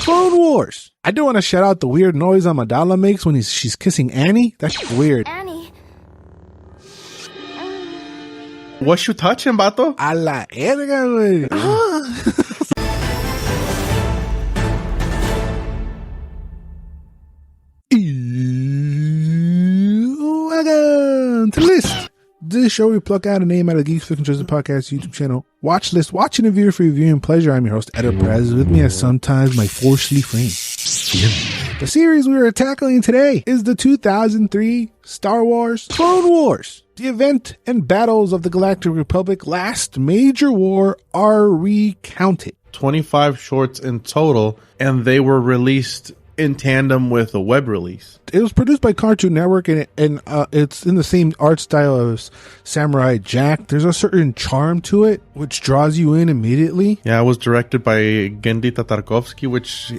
Clone Wars. I do want to shout out the weird noise Amidala makes when she's kissing Annie. That's weird. Annie. What you touching, vato? A la erga, güey. Welcome to List. This show we pluck out a name out of the Geeks, Fiction Tristan Podcast YouTube channel. Watch list, watch and review for reviewing pleasure. I'm your host, Eder Perez. With me as sometimes my forcefully frame. The series we are tackling today is the 2003 Star Wars Clone Wars. The event and battles of the Galactic Republic last major war are recounted. 25 shorts in total, and they were released in tandem with a web release. It was produced by Cartoon Network, and it's in the same art style as Samurai Jack. There's a certain charm to it, which draws you in immediately. Yeah, it was directed by Genndy Tartakovsky, which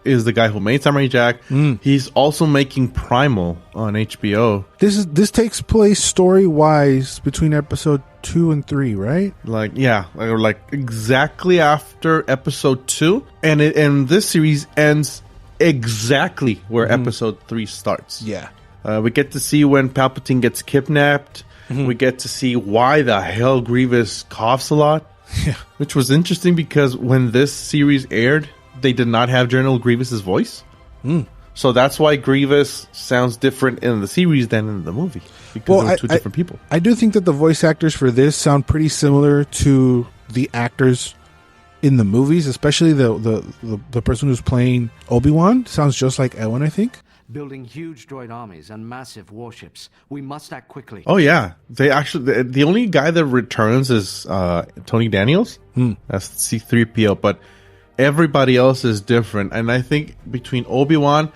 is the guy who made Samurai Jack. He's also making Primal on HBO. This takes place story-wise between episode 2 and 3, right? Like exactly after episode 2, and this series ends exactly where episode 3 starts. Yeah. We get to see when Palpatine gets kidnapped. We get to see why the hell Grievous coughs a lot. Yeah. Which was interesting because when this series aired, they did not have General Grievous's voice. So that's why Grievous sounds different in the series than in the movie. Because they're two different people. I do think that the voice actors for this sound pretty similar to the actors in the movies, especially the person who's playing Obi-Wan sounds just like Ewan, I think. Building huge droid armies and massive warships. We must act quickly. Oh yeah, they actually the only guy that returns is Tony Daniels. That's C-3PO, but everybody else is different. And I think between Obi-Wan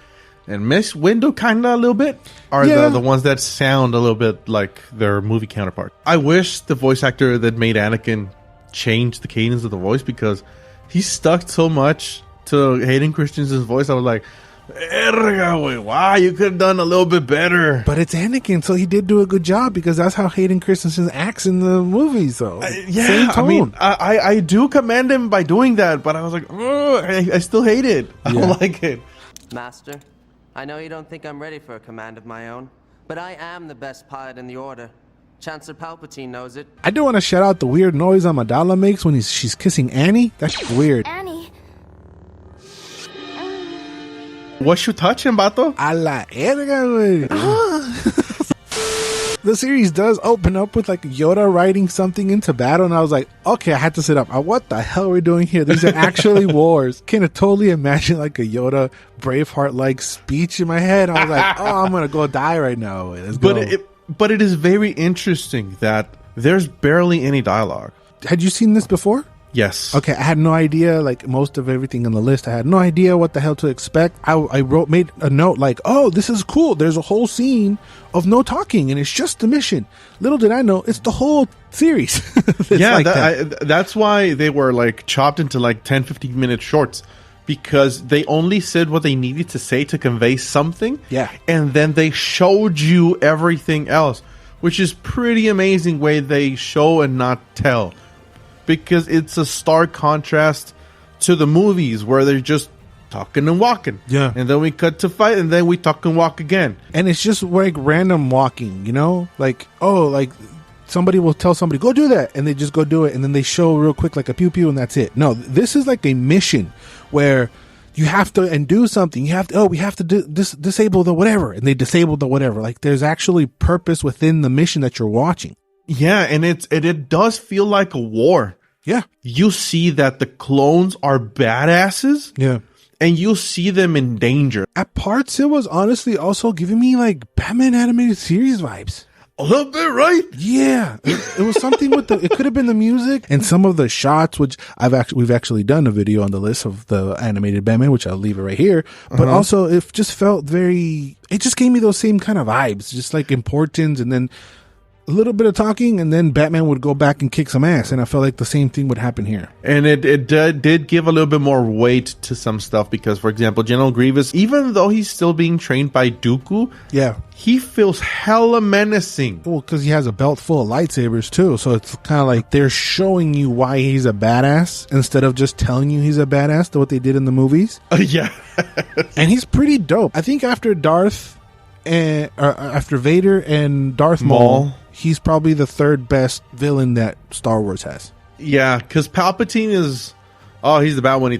and Miss Windu, kind of a little bit, are the ones that sound a little bit like their movie counterpart. I wish the voice actor that made Anakin changed the cadence of the voice, because he stuck so much to Hayden Christensen's voice. I was like, wow, you could have done a little bit better. But it's Anakin, so he did do a good job, because that's how Hayden Christensen acts in the movies, though. Yeah, I mean, I do commend him by doing that, but I was like, I still hate it. I don't like it. Master, I know you don't think I'm ready for a command of my own, but I am the best pilot in the Order. Chancellor Palpatine knows it. I do want to shout out the weird noise Amidala makes when she's kissing Annie. That's weird. Annie. What you touching, vato? A la erga, güey. The series does open up with like Yoda riding something into battle, and I was like, okay, I had to sit up. What the hell are we doing here? These are actually wars. Can I totally imagine like a Yoda Braveheart-like speech in my head? I was like, oh, I'm going to go die right now. Let's go. But it is very interesting that there's barely any dialogue. Had you seen this before? Yes. Okay, I had no idea, like most of everything on the list. I had no idea what the hell to expect. I made a note like, oh, this is cool. There's a whole scene of no talking, and it's just the mission. Little did I know, it's the whole series. That's why they were like chopped into like 10, 15-minute shorts. Because they only said what they needed to say to convey something. Yeah. And then they showed you everything else. Which is pretty amazing way they show and not tell. Because it's a stark contrast to the movies where they're just talking and walking. Yeah. And then we cut to fight and then we talk and walk again. And it's just like random walking, you know? Like, oh, like somebody will tell somebody, go do that. And they just go do it. And then they show real quick like a pew pew and that's it. No, this is like a mission where you have to do something. You have to, we have to disable the whatever. And they disable the whatever. Like there's actually purpose within the mission that you're watching. Yeah, and it does feel like a war. Yeah. You see that the clones are badasses. Yeah. And you see them in danger. At parts, it was honestly also giving me like Batman animated series vibes. A little bit, right? Yeah, it was something with it could have been the music and some of the shots, which we've actually done a video on the list of the animated Batman, which I'll leave it right here. But also it just felt it just gave me those same kind of vibes, just like importance. And then a little bit of talking, and then Batman would go back and kick some ass. And I felt like the same thing would happen here. And it did give a little bit more weight to some stuff because, for example, General Grievous, even though he's still being trained by Dooku, he feels hella menacing. Well, because he has a belt full of lightsabers too, so it's kind of like they're showing you why he's a badass instead of just telling you he's a badass, what they did in the movies. Yeah. And he's pretty dope. I think after after Vader and Darth Maul, he's probably the third best villain that Star Wars has. Yeah, because Palpatine is... Oh, he's the bad one.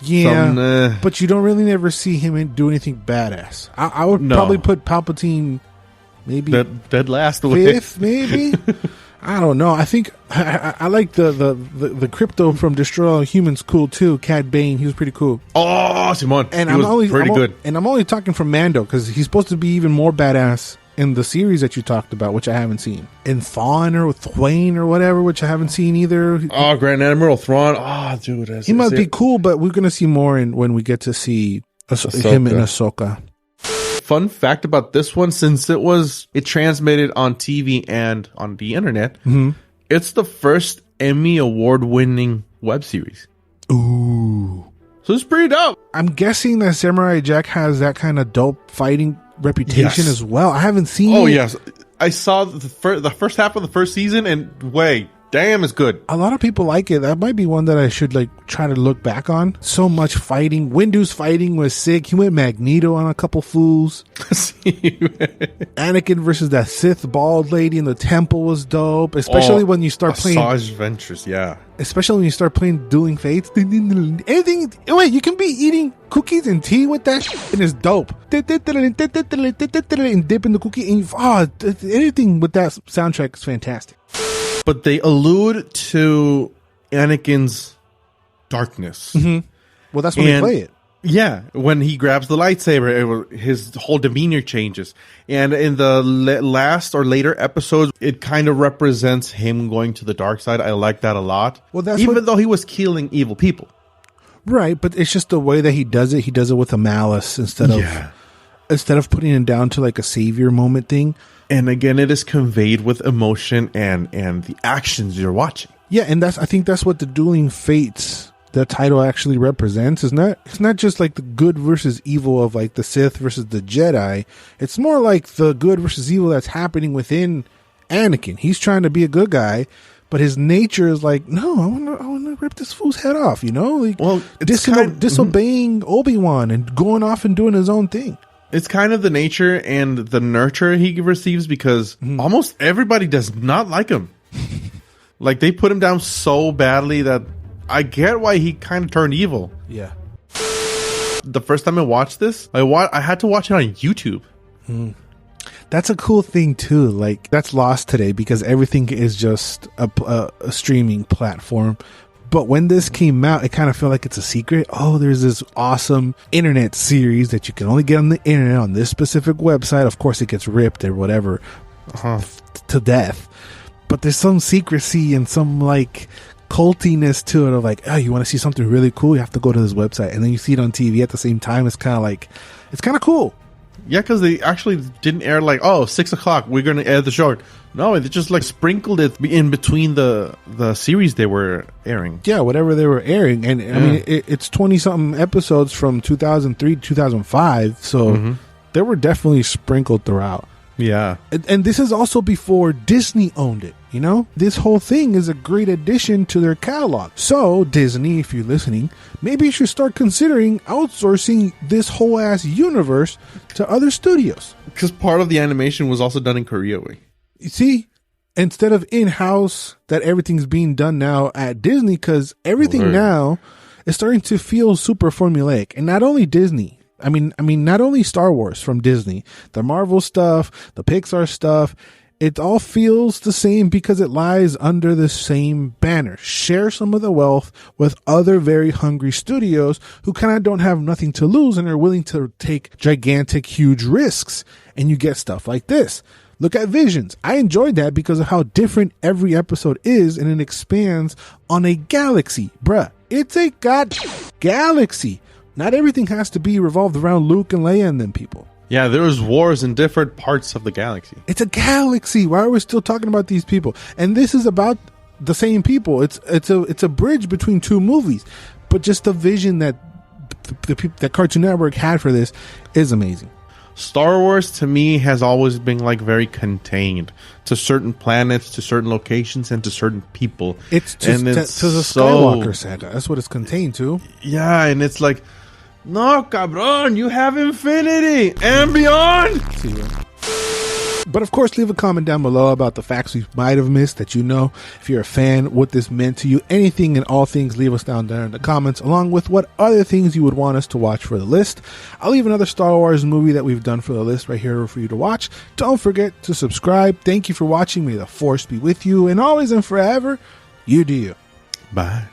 Yeah, but you don't really never see him do anything badass. I would probably put Palpatine maybe dead last fifth, maybe. I don't know. I think I like the crypto from Destroy All Humans cool too. Cad Bane, he was pretty cool. Oh, Simon, and he was pretty good. And I'm only talking from Mando because he's supposed to be even more badass in the series that you talked about, which I haven't seen. In Thrawn or Thwain or whatever, which I haven't seen either. Oh, Grand Admiral Thrawn. Oh, dude, he must be cool, but we're gonna see more when we get to see him in Ahsoka. Fun fact about this one, since it transmitted on TV and on the internet, it's the first Emmy award-winning web series. Ooh. So it's pretty dope. I'm guessing that Samurai Jack has that kind of dope fighting reputation as well. I haven't seen it. Yes. I saw the first half of the first season, and damn, it's good. A lot of people like it. That might be one that I should try to look back on. So much fighting. Windu's fighting was sick. He went Magneto on a couple fools. Anakin versus that Sith bald lady in the temple was dope. Especially when you start playing Asajj Ventress, yeah. Especially when you start playing Dueling Fates. Anything. Wait, you can be eating cookies and tea with that shit, and it's dope. And dipping the cookie. And anything with that soundtrack is fantastic. But they allude to Anakin's darkness. Mm-hmm. Well, that's when they play it. Yeah, when he grabs the lightsaber, his whole demeanor changes. And in the last or later episodes, it kind of represents him going to the dark side. I like that a lot. Well, even though he was killing evil people. Right, but it's just the way that he does it. He does it with a malice instead of putting it down to a savior moment thing. And again, it is conveyed with emotion and the actions you're watching. Yeah, and I think that's what the Dueling Fates, the title actually represents. It's not just the good versus evil of the Sith versus the Jedi. It's more like the good versus evil that's happening within Anakin. He's trying to be a good guy, but his nature is no, I want to rip this fool's head off. Disobeying Obi-Wan and going off and doing his own thing. It's kind of the nature and the nurture he receives because almost everybody does not like him. They put him down so badly that I get why he kind of turned evil. Yeah. The first time I watched this, I had to watch it on YouTube. That's a cool thing too. That's lost today because everything is just a streaming platform. But when this came out, it kind of felt like it's a secret. Oh, there's this awesome internet series that you can only get on the internet on this specific website. Of course, it gets ripped or whatever to death. But there's some secrecy and some cultiness to it of you want to see something really cool? You have to go to this website. And then you see it on TV at the same time. It's kind of it's kind of cool. Yeah, because they actually didn't air 6 o'clock, we're going to air the show. No, they just sprinkled it in between the series they were airing. Yeah, whatever they were airing. And I mean, it's 20-something episodes from 2003 to 2005. So they were definitely sprinkled throughout. Yeah. And this is also before Disney owned it. This whole thing is a great addition to their catalog. So Disney, if you're listening, maybe you should start considering outsourcing this whole ass universe to other studios. Because part of the animation was also done in Korea. You see, instead of in-house, that everything's being done now at Disney, because everything now is starting to feel super formulaic. And not only Disney. I mean, not only Star Wars from Disney, the Marvel stuff, the Pixar stuff, it all feels the same because it lies under the same banner. Share some of the wealth with other very hungry studios who kind of don't have nothing to lose and are willing to take gigantic, huge risks. And you get stuff like this. Look at Visions. I enjoyed that because of how different every episode is, and it expands on a galaxy. Bruh, it's a galaxy. Not everything has to be revolved around Luke and Leia and them people. Yeah, there was wars in different parts of the galaxy. It's a galaxy. Why are we still talking about these people? And this is about the same people. It's a bridge between two movies, but just the vision that that Cartoon Network had for this is amazing. Star Wars to me has always been like very contained to certain planets, to certain locations, and to certain people. It's to the Skywalker saga. That's what it's contained to. Yeah, and it's like, no, cabron, you have infinity and beyond. But of course, leave a comment down below about the facts we might have missed that you know. If you're a fan, what this meant to you, anything and all things, leave us down there in the comments, along with what other things you would want us to watch for the list. I'll leave another Star Wars movie that we've done for the list right here for you to watch. Don't forget to subscribe. Thank you for watching. May the Force be with you, and always and forever, you do you. Bye.